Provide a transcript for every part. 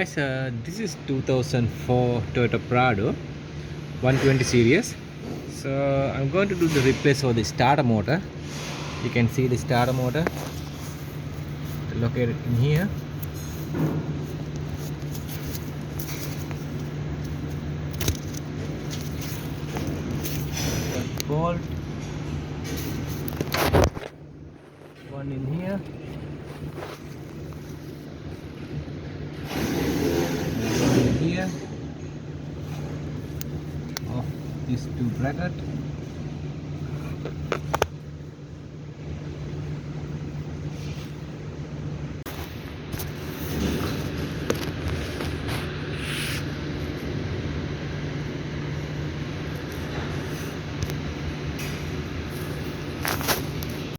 Guys, this is 2004 Toyota Prado 120 series. So I'm going to do the replace of the starter motor. You can see the starter motor located in here. Bolt, one in here, one in here of these two brackets.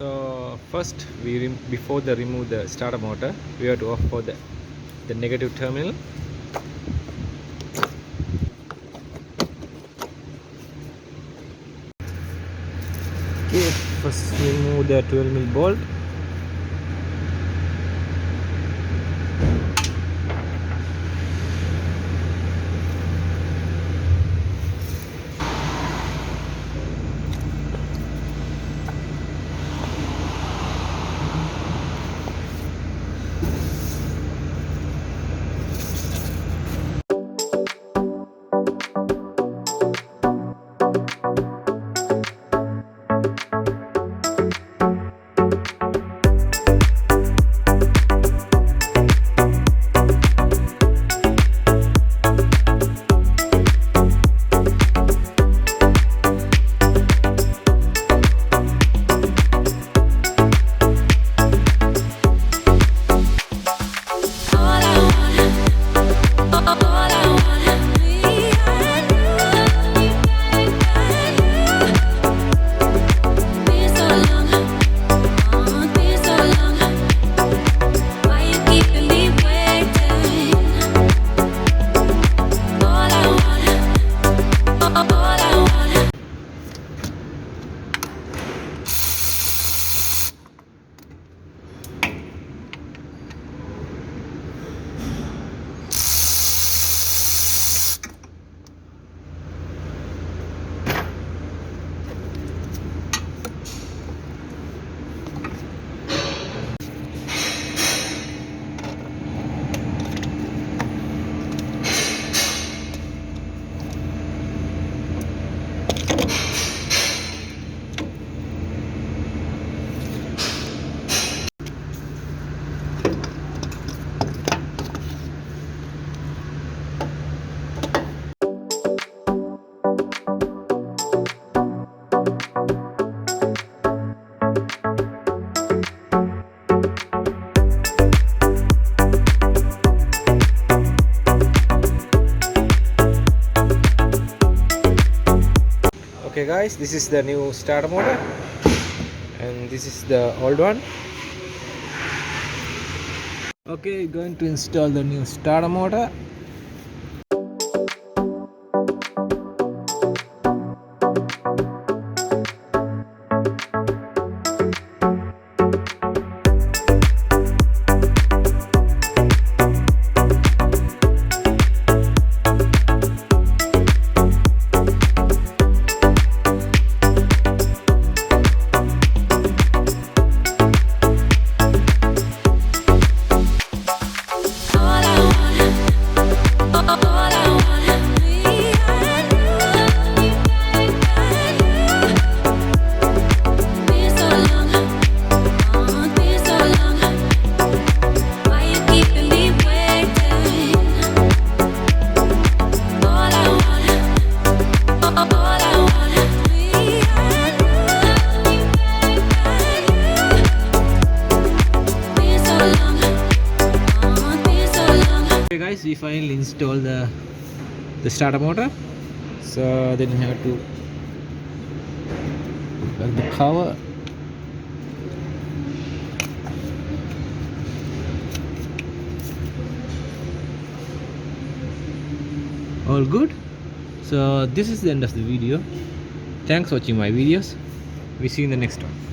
So first, before the remove the starter motor, we have to off for the negative terminal. Okay, first remove the 12mm bolt. Okay guys, this is the new starter motor and this is the old one. Okay, going to install the new starter motor. Okay guys, we finally install the starter motor. So then you have to plug the cover. All good. So this is the end of the video. Thanks for watching my videos. We see you in the next one.